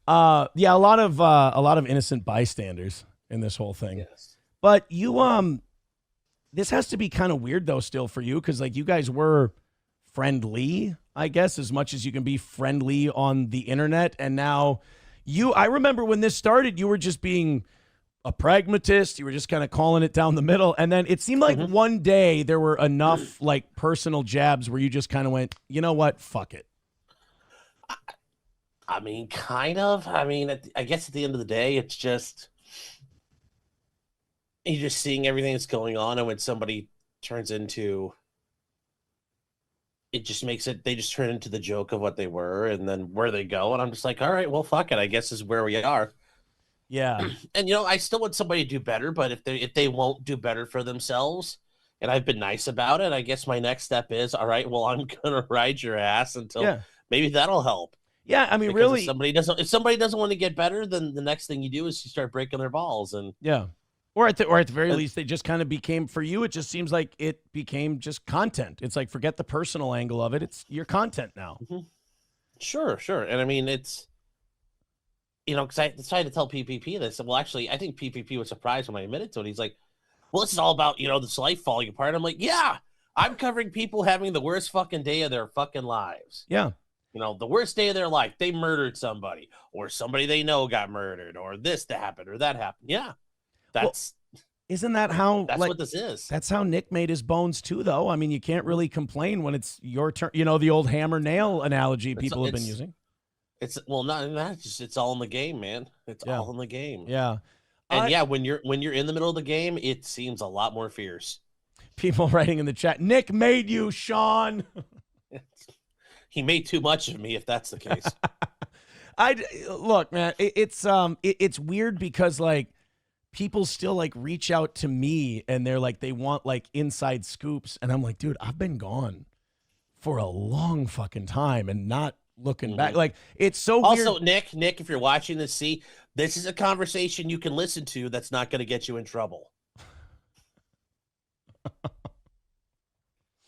Yeah, a lot of innocent bystanders in this whole thing. Yes. But this has to be kind of weird though, still for you, because like you guys were friendly, I guess, as much as you can be friendly on the internet, and now I remember when this started, you were just being a pragmatist. You were just kind of calling it down the middle. And then it seemed like hmm one day there were enough like personal jabs where you just kind of went, you know what? Fuck it. I mean, kind of. I mean, I guess at the end of the day, it's just you're just seeing everything that's going on, and when somebody turns into it, just makes it. They just turn into the joke of what they were, and then where they go. And I'm just like, all right, well, fuck it. I guess this is where we are. Yeah. And I still want somebody to do better, but if they won't do better for themselves, and I've been nice about it, I guess my next step is, all right, well, I'm gonna ride your ass until Yeah. maybe that'll help. Yeah. I mean, Because really, if somebody doesn't want to get better, then the next thing you do is you start breaking their balls. And, yeah. Or at the very and least, they just kind of became, for you, it just seems like it became just content. It's like, forget the personal angle of it. It's your content now. Mhm. Sure, sure. And I mean, it's because I tried to tell PPP this. Well, actually, I think PPP was surprised when I admitted to it. He's like, "Well, this is all about this life falling apart." I'm like, "Yeah, I'm covering people having the worst fucking day of their fucking lives. Yeah. The worst day of their life. They murdered somebody, or somebody they know got murdered, or this that happened, or that happened. Yeah, Well, that's isn't that how, that's like, what this is. that's how Nick made his bones too, though? I mean, you can't really complain when it's your turn. The old hammer nail analogy It's people have been it's using. it's well, not just it's all in the game, man. It's Yeah. all in the game. Yeah. And I yeah, when you're in the middle of the game, it seems a lot more fierce. People writing in the chat, Nick made you, Sean. He made too much of me, if that's the case. I look, man. It's weird because like people still like reach out to me and they're like they want like inside scoops, and I'm like, dude, I've been gone for a long fucking time and not looking back. Mhm. Like it's so weird. Also, Nick, if you're watching this, see, this is a conversation you can listen to that's not going to get you in trouble.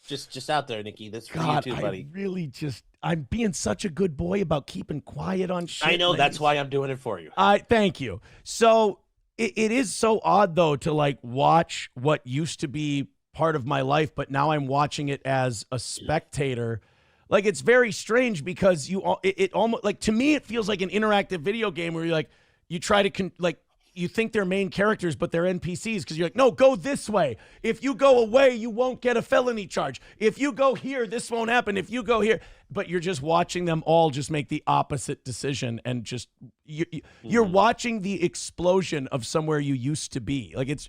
Just out there, Nikki. That's for you God, too, buddy. I'm being such a good boy about keeping quiet on I shit. know And that's why I'm doing it for you. I thank you. So it is so odd though to like watch what used to be part of my life, but now I'm watching it as a spectator. Like it's very strange because it almost like to me it feels like an interactive video game where you're like you try to like you think they're main characters but they're NPCs because you're like, no, go this way. If you go away, you won't get a felony charge. If you go here, this won't happen. If you go here, but you're just watching them all just make the opposite decision and just you're Mhm. watching the explosion of somewhere you used to be. Like it's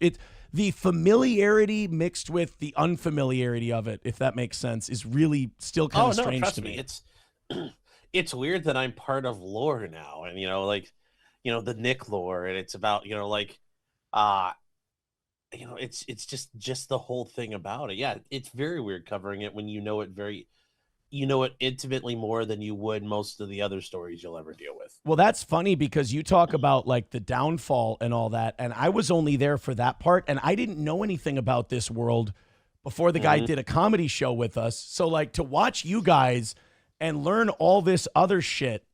the familiarity mixed with the unfamiliarity of it, if that makes sense, is really still kind Oh of no, strange to trust me. me. It's weird that I'm part of lore now, and like the Nick lore, and it's about like uh it's just the whole thing about it. Yeah, it's very weird covering it when you know it intimately more than you would most of the other stories you'll ever deal with. Well, that's funny because you talk about like the downfall and all that, and I was only there for that part, and I didn't know anything about this world before the guy hmm did a comedy show with us. So like to watch you guys and learn all this other shit,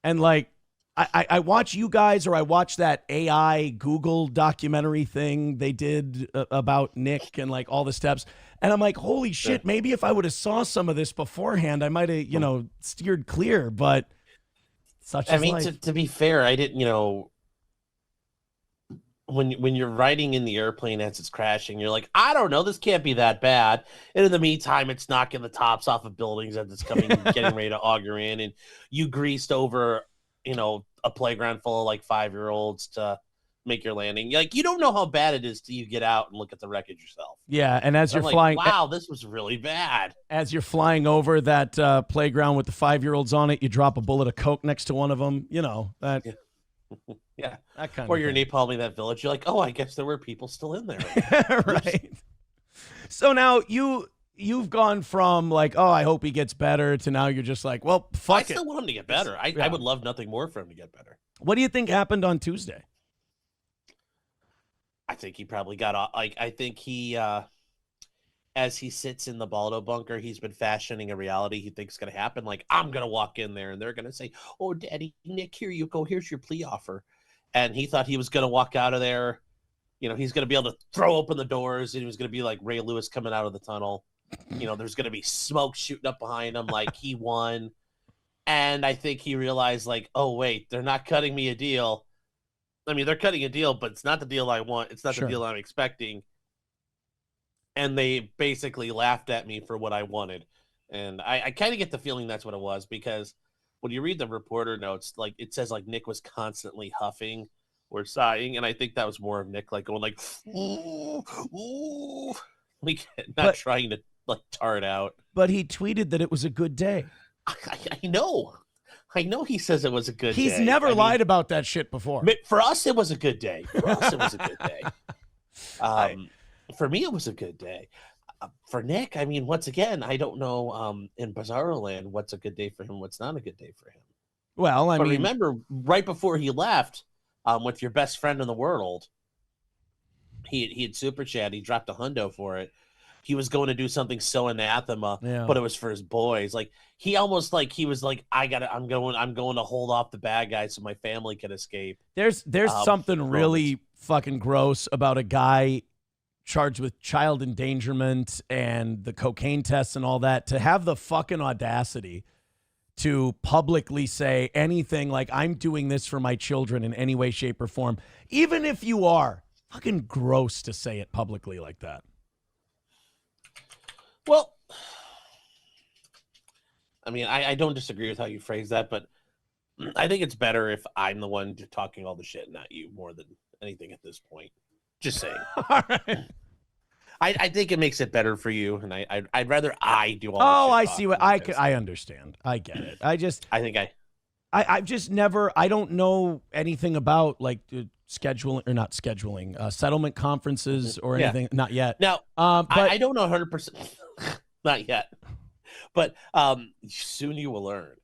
and like I watch you guys or I watch that AI Google documentary thing they did about Nick and like all the steps, and I'm like, holy Yeah. shit! Maybe if I would have saw some of this beforehand, I might have steered clear, but. Such I is mean, to, life. to be fair, I didn't, when you're riding in the airplane as it's crashing, you're like, I don't know, this can't be that bad. And in the meantime, it's knocking the tops off of buildings as it's getting ready to auger in, and you greased over, a playground full of like 5-year-olds to make your landing. Like, you don't know how bad it is till you get out and look at the wreckage yourself. Yeah, and And I'm like, wow, this was really bad. as you're flying over that playground with the 5-year-olds on it, you drop a bullet of coke next to one of them. You know that Yeah. Yeah. that kind Or of you're thing, napalming that village. You're like, oh, I guess there were people still in there. Oops. right? So now you've gone from like, oh, I hope he gets better, to now you're just like, well, I fuck it. still want him to get better. I Yeah. would love nothing more for him to get better. What do you think happened on Tuesday? I think he probably got off. Like, I think as he sits in the Baldo bunker, he's been fashioning a reality he thinks is going to happen. Like, I'm going to walk in there and they're going to say, "Oh, Daddy, Nick, here you go. Here's your plea offer." And he thought he was going to walk out of there. He's going to be able to throw open the doors and he was going to be like Ray Lewis coming out of the tunnel. There's going to be smoke shooting up behind him like he won. And I think he realized, like, oh, wait, they're not cutting me a deal. I mean, they're cutting a deal, but it's not the deal I want. It's not the deal I'm expecting. And they basically laughed at me for what I wanted. And I kind of get the feeling that's what it was, because when you read the reporter notes, like, it says like Nick was constantly huffing or sighing, and I think that was more of Nick like going like, ooh, ooh, like not trying to like tar it out. But he tweeted that it was a good day. I know he says it was a good day. He's never lied about that shit before. For us, it was a good day. For us, it was a good day. For me, it was a good day. For Nick, I mean, once again, I don't know in Bizarro Land what's a good day for him, what's not a good day for him. Well, I mean, remember, right before he left, with your best friend in the world, he had super chat. He dropped a hundo for it. He was going to do something so anathema, but it was for his boys. Like, he almost like he was like, I'm going to hold off the bad guys so my family can escape. There's something really fucking gross about a guy charged with child endangerment and the cocaine tests and all that, to have the fucking audacity to publicly say anything like, I'm doing this for my children in any way, shape, or form. Even if you are, fucking gross to say it publicly like that. Well, I mean, I don't disagree with how you phrase that, but I think it's better if I'm the one talking all the shit, not you, more than anything at this point. Just saying. All right. I think it makes it better for you, and I'd rather I do all. Oh, the I shit see what I understand. I get it. I've just never. I don't know anything about like scheduling or not scheduling settlement conferences or anything. Not yet. Now, but I don't know 100%. Not yet, but soon you will learn.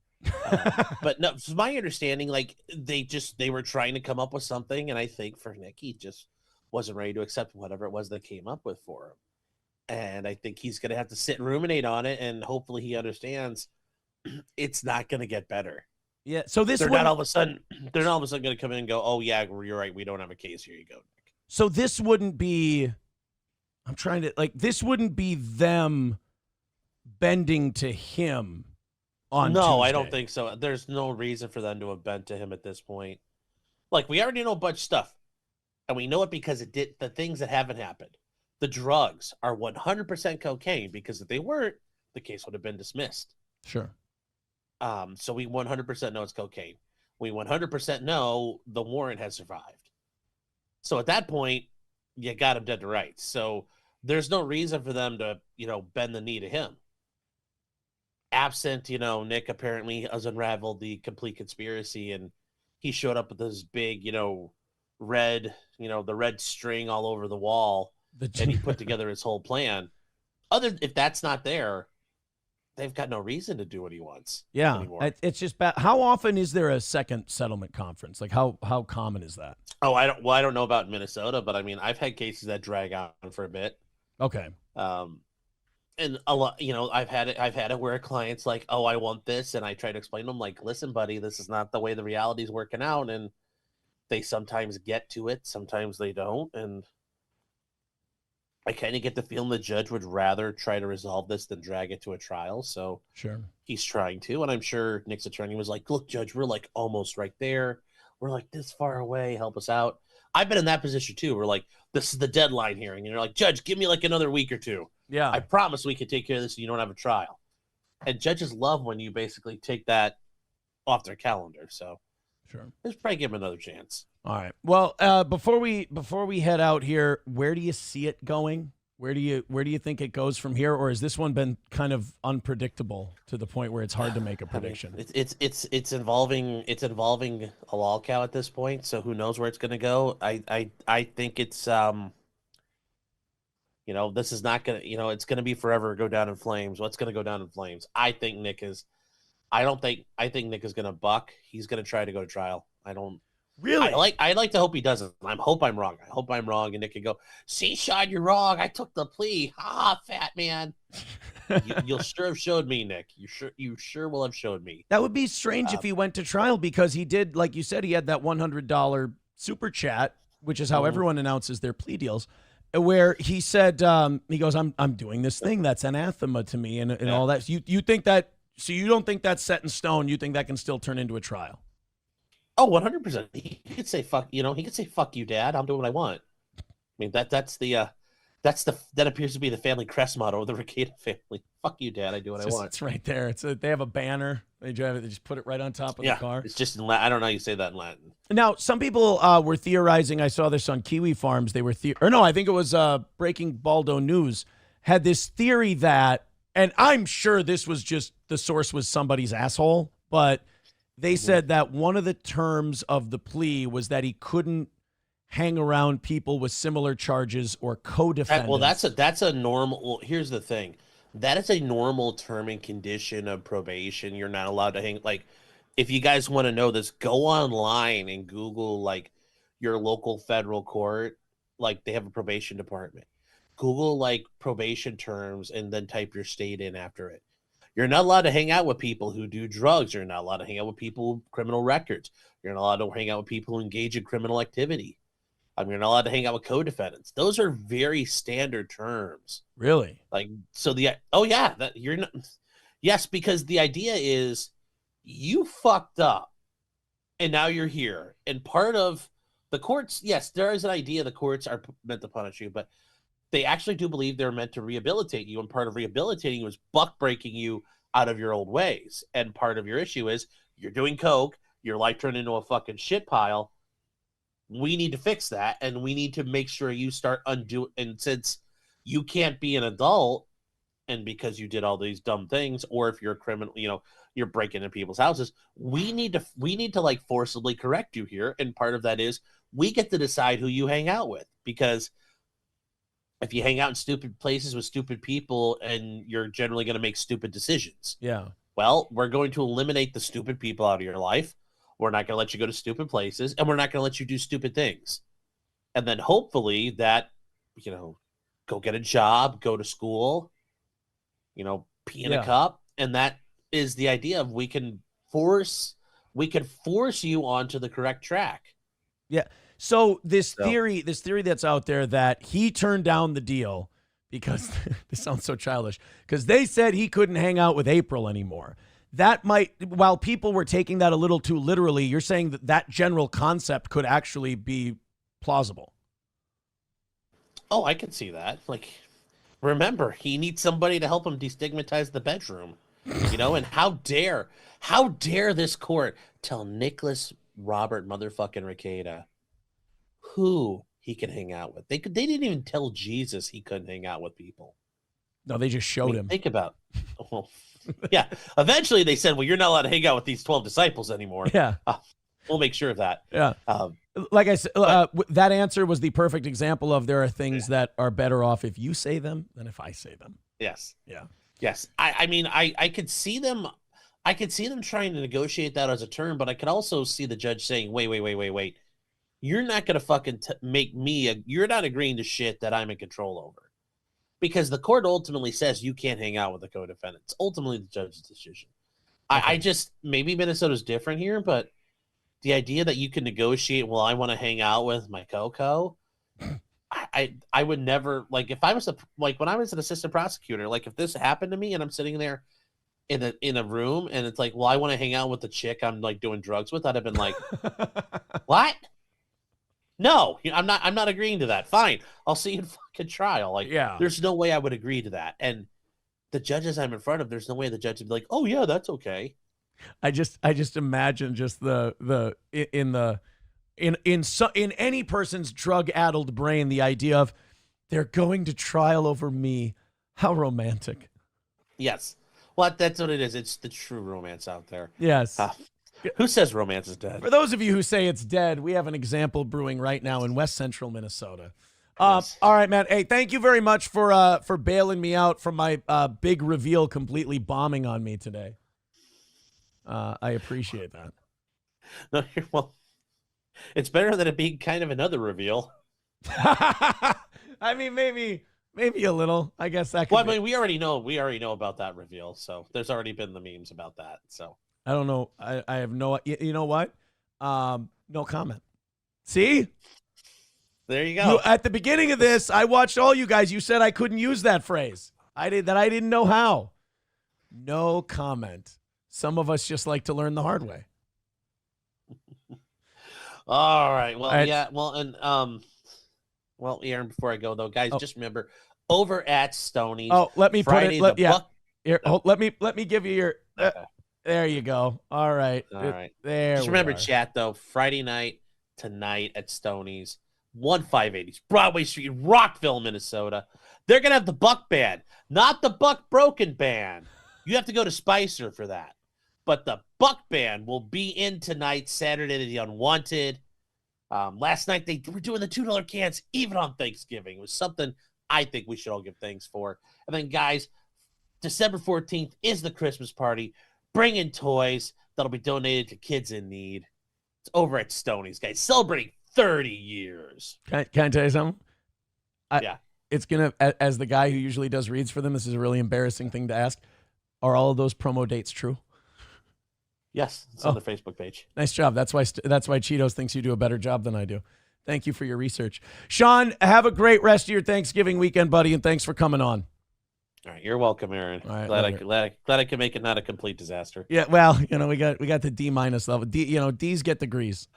But no, from my understanding, like they were trying to come up with something, and I think for Nick, he just wasn't ready to accept whatever it was they came up with for him. And I think he's going to have to sit and ruminate on it, and hopefully he understands it's not going to get better. Yeah. So they're not all of a sudden going to come in and go, "Oh yeah, you're right. We don't have a case. Here you go, Nick." So this wouldn't be. I'm trying to this wouldn't be them bending to him on Tuesday. I don't think so. There's no reason for them to have bent to him at this point. Like, we already know a bunch of stuff. And we know it because it did the things that haven't happened. The drugs are 100% cocaine, because if they weren't, the case would have been dismissed. Sure. So we 100% know it's cocaine. We 100% know the warrant has survived. So at that point, you got him dead to rights. So there's no reason for them to, bend the knee to him. Absent, Nick apparently has unraveled the complete conspiracy, and he showed up with this big, red, the red string all over the wall, and he put together his whole plan. If that's not there, they've got no reason to do what he wants. Yeah, anymore. It's just bad. How often is there a second settlement conference? Like, how common is that? Oh, I don't know about Minnesota, but I mean, I've had cases that drag on for a bit. Okay. And a lot, I've had it where a client's like, "Oh, I want this," and I try to explain to them, like, "Listen, buddy, this is not the way the reality's working out," and they sometimes get to it, sometimes they don't, and I kind of get the feeling the judge would rather try to resolve this than drag it to a trial. So sure, he's trying to, and I'm sure Nick's attorney was like, "Look, Judge, we're like almost right there. We're like this far away. Help us out." I've been in that position too. We're like, "This is the deadline hearing," and you're like, "Judge, give me like another week or two. Yeah, I promise we can take care of this, and you don't have a trial." And judges love when you basically take that off their calendar. So sure, let's probably give him another chance. All right. Well, before we head out here, where do you see it going? Where do you think it goes from here, or has this one been kind of unpredictable to the point where it's hard to make a prediction? I mean, it's involving a lol cow at this point, so who knows where it's going to go? I think it's this is not going to it's going to be forever go down in flames. What's going to go down in flames? I think Nick is going to buck. He's going to try to go to trial. Really? I like to hope he doesn't. I hope I'm wrong. I hope I'm wrong, and Nick can go, see, Sean, you're wrong. I took the plea. Ah, fat man. You'll sure have showed me, Nick. You sure will have showed me. That would be strange if he went to trial, because he did, like you said, he had that $100 super chat, which is how everyone announces their plea deals, where he said, he goes, I'm doing this thing that's anathema to me, and all that. You think that, so you don't think that's set in stone? You think that can still turn into a trial? Oh, 100%. He could say fuck, he could say fuck you, Dad. I'm doing what I want. I mean, that appears to be the family crest motto of the Rekieta family. Fuck you, Dad. I do what I want. It's right there. They have a banner. They just put it right on top of the car. It's just in Latin. I don't know how you say that in Latin. Now, some people were theorizing. I saw this on Kiwi Farms. They were I think it was Breaking Baldo News had this theory that, and I'm sure this was just, the source was somebody's asshole, but they said that one of the terms of the plea was that he couldn't hang around people with similar charges or co-defendants. Well, that's a normal. Well, here's the thing. That is a normal term and condition of probation. You're not allowed to hang. Like, if you guys want to know this, go online and Google like your local federal court. Like, they have a probation department. Google like probation terms and then type your state in after it. You're not allowed to hang out with people who do drugs. You're not allowed to hang out with people with criminal records. You're not allowed to hang out with people who engage in criminal activity. You're not allowed to hang out with co-defendants. Those are very standard terms. Really? Like, so that you're not. Yes, because the idea is you fucked up and now you're here. And part of the courts, yes, there is an idea the courts are meant to punish you, but they actually do believe they're meant to rehabilitate you. And part of rehabilitating you is buck breaking you out of your old ways. And part of your issue is you're doing coke, your life turned into a fucking shit pile. We need to fix that, and we need to make sure you start undo. And since you can't be an adult, and because you did all these dumb things, or if you're a criminal, you're breaking into people's houses, we need to like forcibly correct you here. And part of that is we get to decide who you hang out with, because if you hang out in stupid places with stupid people, and you're generally going to make stupid decisions. Yeah. Well, we're going to eliminate the stupid people out of your life. We're not going to let you go to stupid places, and we're not going to let you do stupid things. And then hopefully that, go get a job, go to school, pee in a cup. And that is the idea of we can force you onto the correct track. Yeah. So this theory that's out there that he turned down the deal because this sounds so childish, because they said he couldn't hang out with April anymore. That might, while people were taking that a little too literally, you're saying that general concept could actually be plausible. Oh, I can see that. Like, remember, he needs somebody to help him destigmatize the bedroom, and how dare this court tell Nicholas Robert motherfucking Rekieta who he can hang out with. They didn't even tell Jesus he couldn't hang out with people. No, they just showed him. Think about yeah. Eventually they said, well, you're not allowed to hang out with these 12 disciples anymore. Yeah. We'll make sure of that. Yeah. Like I said, that answer was the perfect example of there are things that are better off if you say them than if I say them. Yes. Yeah. Yes. I mean, I could see them. I could see them trying to negotiate that as a term, but I could also see the judge saying, wait. You're not going to fucking make me, you're not agreeing to shit that I'm in control over. Because the court ultimately says you can't hang out with the co-defendant. It's ultimately the judge's decision. Okay. I just, maybe Minnesota's different here, but the idea that you can negotiate, well, I want to hang out with my co-co, I would never, like, if I was when I was an assistant prosecutor, like if this happened to me and I'm sitting there in a room and it's like, well, I want to hang out with the chick I'm like doing drugs with, I'd have been like, what? No, I'm not agreeing to that. Fine. I'll see you in fucking trial. Like, yeah. There's no way I would agree to that. And the judges I'm in front of, there's no way the judge would be like, oh yeah, that's okay. I just imagine just in any person's drug-addled brain, the idea of they're going to trial over me. How romantic. Yes. Well, that's what it is. It's the true romance out there. Yes. Who says romance is dead? For those of you who say it's dead, we have an example brewing right now in West Central Minnesota. Yes. All right, man. Hey, thank you very much for bailing me out from my big reveal completely bombing on me today. I appreciate that. No, It's better than it being kind of another reveal. I mean, maybe a little. I guess that could Well, I be. mean, we already know about that reveal, so there's already been the memes about that. So I don't know. I have no. You know what? No comment. See, there you you go. at the beginning of this, I watched all you guys. You said I couldn't use that phrase. I didn't know how. No comment. Some of us just like to learn the hard way. All right. Well, All right. yeah. Well, and well, Aaron. Before I go though, guys, just remember over at Stoney's. Oh, let me Friday, put it. the Yeah. Buck. Here, let me give you your. Okay. There you go. All right. All right. There. Just remember, chat though. Friday night tonight at Stoney's, 1580 Broadway Street, Rockville, Minnesota. They're gonna have the Buck Band, not the Buck Broken Band. You have to go to Spicer for that. But the Buck Band will be in tonight, Saturday, the Unwanted. Last night they were doing the $2 cans even on Thanksgiving. It was something I think we should all give thanks for. And then, guys, December 14th is the Christmas party. Bring in toys that'll be donated to kids in need. It's over at Stoney's, guys, celebrating 30 years. Can I tell you something? Yeah. It's gonna, as the guy who usually does reads for them, this is a really embarrassing thing to ask. Are all of those promo dates true? Yes, it's on the Facebook page. Nice job. That's why Cheetos thinks you do a better job than I do. Thank you for your research. Sean, have a great rest of your Thanksgiving weekend, buddy, and thanks for coming on. All right, you're welcome, Aaron. All right, glad I could make it not a complete disaster. Yeah, well, we got the D- level. D's get degrees.